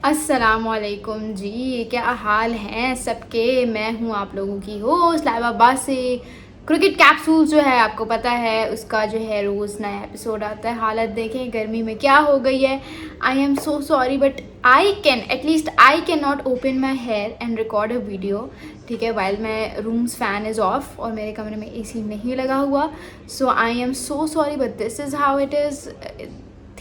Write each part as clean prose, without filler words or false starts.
अस्सलामुअलैकुम जी, क्या हाल हैं सबके। मैं हूँ आप लोगों की होस्ट इस्लामाबाद से। क्रिकेट कैप्सूल जो है आपको पता है उसका जो है रोज़ नया एपिसोड आता है। हालत देखें गर्मी में क्या हो गई है। I am so sorry but I can not open my hair and record a video. ठीक है, while my room's fan is off और मेरे कमरे में एसी नहीं लगा हुआ। So I am so sorry but this is how it is.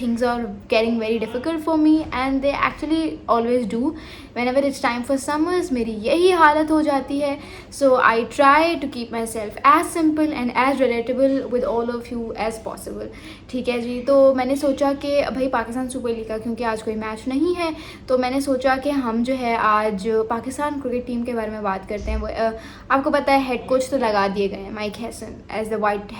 things are getting very difficult for me and they actually always do whenever it's time for summers। मेरी यही हालत हो जाती है। So I try to keep myself as simple and as relatable with all of you as possible। ठीक है जी, तो मैंने सोचा कि भाई पाकिस्तान सुपर लीग का क्योंकि आज कोई मैच नहीं है तो मैंने सोचा कि हम जो है आज पाकिस्तान क्रिकेट टीम के बारे में बात करते हैं। वो आपको पता है हेड कोच तो लगा दिए गए हैं, Mike Hesson as the white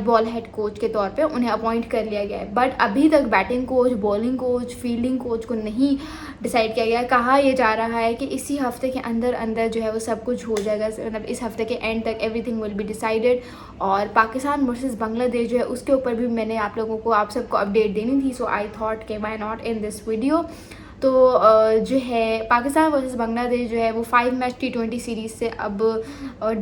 ball head coach के तौर पे उन्हें अपॉइंट कर लिया गया है। बट अभी तक batting coach, bowling coach, fielding coach को नहीं डिसाइड किया गया। कहा यह जा रहा है कि इसी हफ्ते के अंदर अंदर जो है वो सब कुछ हो जाएगा, मतलब इस हफ्ते के एंड तक एवरीथिंग विल बी डिसाइडेड। और पाकिस्तान वर्सेस बांग्लादेश जो है उसके ऊपर भी मैंने आप लोगों को, आप सबको अपडेट देनी थी। सो आई थॉट के why not in this video. तो जो है पाकिस्तान वर्सेस बांग्लादेश जो है वो 5 मैच T20 सीरीज़ से अब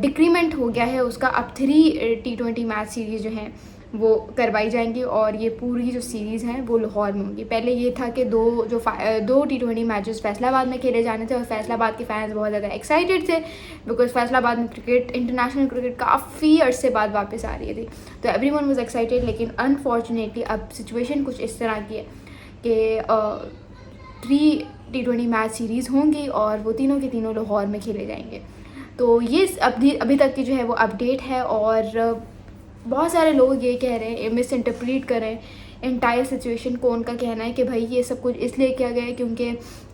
डिक्रीमेंट हो गया है उसका। अब 3 T20 मैच सीरीज़ जो हैं वो करवाई जाएंगी और ये पूरी जो सीरीज़ हैं वो लाहौर में होंगी। पहले ये था कि दो T20 मैचेस फैसलाबाद में खेले जाने थे और फैसलाबाद के फैंस बहुत ज़्यादा एक्साइटेड थे बिकॉज फैसलाबाद में क्रिकेट, इंटरनेशनल क्रिकेट काफ़ी अरसे बाद वापस आ रही थी। तो एवरीवन वाज एक्साइटेड, लेकिन अनफॉर्चुनेटली अब सिचुएशन कुछ इस तरह की है कि 3 T20 मैच सीरीज़ होंगी और वो तीनों के तीनों लाहौर में खेले जाएंगे। तो ये अभी तक की जो है वो अपडेट है। और बहुत सारे लोग ये कह रहे हैं, मिस इंटरप्रीट कर रहे हैं एंटायर सिचुएशन को। उनका कहना है कि भाई ये सब कुछ इसलिए किया गया है क्योंकि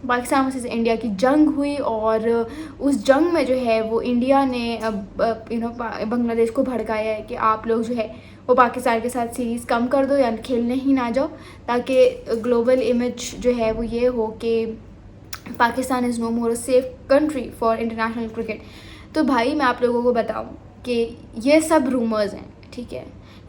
पाकिस्तान वर्सेस इंडिया की जंग हुई और उस जंग में जो है वो इंडिया ने बांग्लादेश को भड़काया है कि आप लोग जो है वो पाकिस्तान के साथ सीरीज़ कम कर दो या खेलने ही ना जाओ, ताकि ग्लोबल इमेज जो है वो ये हो कि Pakistan is no more a safe country for international cricket. तो भाई मैं आप लोगों को बताऊं कि ये सब रूमर्स हैं, ठीक है।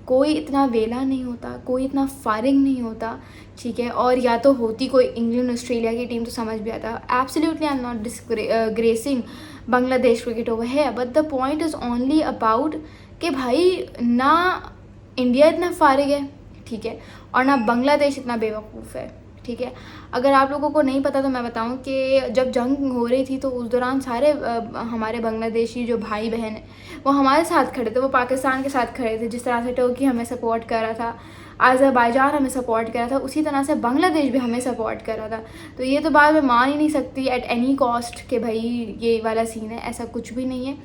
कोई इतना वेला नहीं होता, कोई इतना फारिग नहीं होता, ठीक है। और या तो होती कोई इंग्लैंड ऑस्ट्रेलिया की टीम तो समझ भी आता। Absolutely I am not disgracing Bangladesh cricket over है, but the point is only about कि भाई ना इंडिया इतना फारिग है, ठीक है, और ना बांग्लादेश इतना बेवकूफ़ है, ठीक है। अगर आप लोगों को नहीं पता तो मैं बताऊं कि जब जंग हो रही थी तो उस दौरान सारे हमारे बांग्लादेशी जो भाई बहन हैं वो हमारे साथ खड़े थे, वो पाकिस्तान के साथ खड़े थे। जिस तरह से टर्की हमें सपोर्ट कर रहा था, अज़रबैजान हमें सपोर्ट कर रहा था, उसी तरह से बांग्लादेश भी हमें सपोर्ट कर रहा था। तो ये तो बात मैं मान ही नहीं सकती एट एनी कॉस्ट कि भाई ये वाला सीन है, ऐसा कुछ भी नहीं है।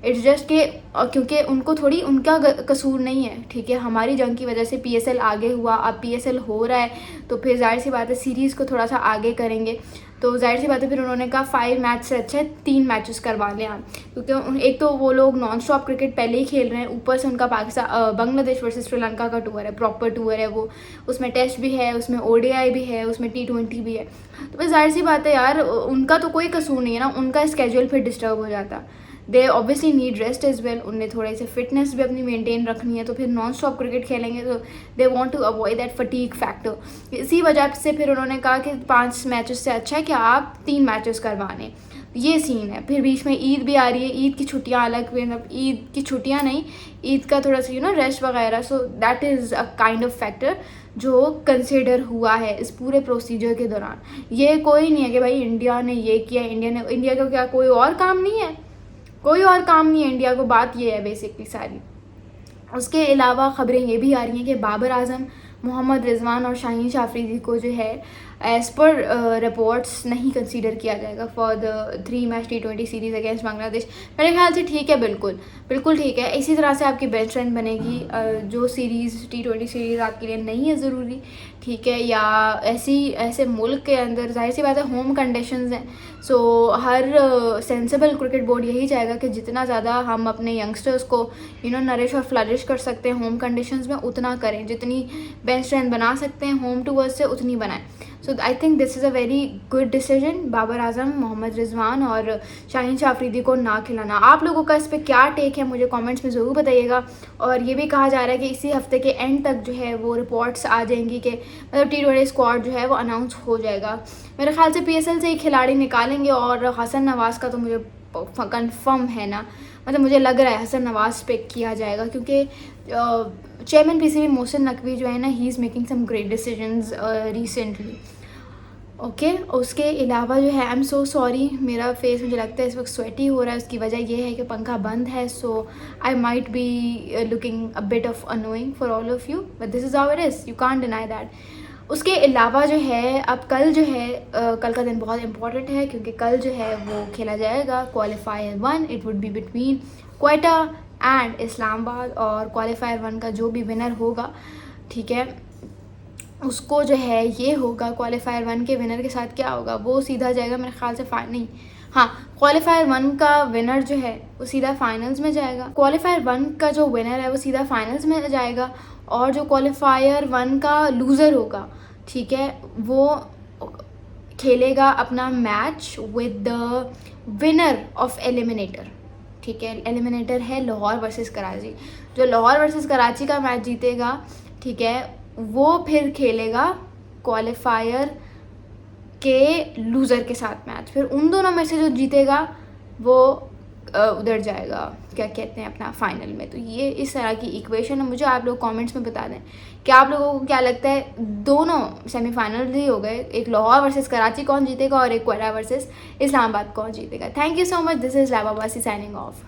इट्स जस्ट कि क्योंकि उनको थोड़ी उनका कसूर नहीं है, ठीक है। हमारी जंग की वजह से PSL आगे हुआ, अब PSL हो रहा है तो फिर जाहिर सी बात है सीरीज़ को थोड़ा सा आगे करेंगे। तो जाहिर सी बात है फिर उन्होंने कहा 5 मैच से अच्छा 3 मैचेस करवा लें आप, क्योंकि एक तो वो लोग नॉन स्टॉप क्रिकेट पहले ही खेल रहे हैं, ऊपर से उनका पाकिस्तान बांग्लादेश वर्सेस श्रीलंका का टूर है, प्रॉपर टूर है वो। उसमें टेस्ट भी है, उसमें ODI भी है, उसमें T20 भी है। तो फिर जाहिर सी बात है यार, उनका तो कोई कसूर नहीं है ना, उनका स्केड्यूल फिर डिस्टर्ब हो जाता। They obviously need rest as well, उन्हें थोड़ी सी फिटनेस भी अपनी मेंटेन रखनी है। तो फिर नॉन स्टॉप क्रिकेट खेलेंगे तो they want to avoid that fatigue factor. इसी वजह से फिर उन्होंने कहा कि 5 मैचेस से अच्छा है कि आप 3 मैचेस करवाने। ये सीन है। फिर बीच में ईद भी आ रही है, ईद की छुट्टियाँ अलग, मतलब ईद की छुट्टियाँ नहीं, ईद का थोड़ा सा रेस्ट वगैरह। So that is a kind of factor जो कंसिडर हुआ है इस पूरे प्रोसीजर के दौरान। ये कोई नहीं है कि भाई इंडिया ने ये किया, इंडिया का क्या कोई और काम नहीं है, कोई और काम नहीं है इंडिया को। बात ये है बेसिकली सारी। उसके अलावा ख़बरें ये भी आ रही हैं कि बाबर आजम, मोहम्मद रिजवान और शाहीन आफरीदी को जो है एज़ पर रिपोर्ट्स नहीं कंसीडर किया जाएगा for the 3 match T20 series against Bangladesh. मेरे ख्याल से ठीक है, बिल्कुल ठीक है। इसी तरह से आपकी बेस्ट फ्रेंड बनेगी जो सीरीज़ T20 सीरीज़ आपके लिए नहीं है ज़रूरी, ठीक है। या ऐसे मुल्क के अंदर जाहिर सी बात है होम कंडीशंस हैं। सो हर सेंसिबल क्रिकेट बोर्ड यही चाहेगा कि जितना ज़्यादा हम अपने यंगस्टर्स को नरिश और फ्लरिश कर सकते हैं होम कंडीशंस में उतना करें, जितनी बेंच स्ट्रेंथ बना सकते हैं होम टूवर्स से उतनी बनाएं। So I think this is a very good decision, Babar Azam, Mohammad Rizwan और शाहीन शाह अफरीदी को ना खिलाना। आप लोगों का इस पर क्या टेक है मुझे कमेंट्स में ज़रूर बताइएगा। और ये भी कहा जा रहा है कि इसी हफ्ते के एंड तक जो है वो रिपोर्ट्स आ जाएंगी कि मतलब T20 स्क्वाड जो है वो अनाउंस हो जाएगा। मेरे ख्याल से PSL से ही खिलाड़ी निकालेंगे और हसन नवाज़ का तो मुझे कंफर्म है ना, मतलब मुझे लग रहा है हसन नवाज़ पे किया जाएगा, क्योंकि चेयरमैन PCB मोहसिन नकवी जो है ना, he is making some great decisions recently. Okay, उसके अलावा जो है आई एम सो सॉरी, मेरा फेस मुझे लगता है इस वक्त स्वेटी हो रहा है। उसकी वजह यह है कि पंखा बंद है, so I might be looking a bit of annoying for all of you, but this is how it is, you can't deny that. उसके अलावा जो है अब कल जो है कल का दिन बहुत इंपॉर्टेंट है, क्योंकि कल जो है वो खेला जाएगा qualifier 1। It would be between Quetta and Islamabad, और क्वालिफायर 1 का जो भी विनर होगा, ठीक है, उसको जो है ये होगा, क्वालिफायर 1 के विनर के साथ क्या होगा, वो सीधा जाएगा मेरे ख्याल से नहीं, हाँ, क्वालिफायर 1 का विनर जो है वो सीधा फाइनल्स में जाएगा। क्वालिफायर 1 का जो विनर है वो सीधा फाइनल्स में जाएगा, और जो क्वालिफायर 1 का लूज़र होगा, ठीक है, वो खेलेगा अपना match with the winner of eliminator. ठीक है, एलिमिनेटर है लाहौर वर्सेस कराची। जो लाहौर वर्सेस कराची का मैच जीतेगा, ठीक है, वो फिर खेलेगा क्वालिफायर के लूज़र के साथ मैच। फिर उन दोनों में से जो जीतेगा वो उधर जाएगा, क्या कहते हैं, अपना फाइनल में। तो ये इस तरह की इक्वेशन है। मुझे आप लोग कमेंट्स में बता दें कि आप लोगों को क्या लगता है, दोनों सेमीफाइनल ही हो गए, एक लाहौर वर्सेस कराची कौन जीतेगा और एक क्वेटा वर्सेस इस्लामाबाद कौन जीतेगा। Thank you so much, this is Laiba बासी साइनिंग ऑफ।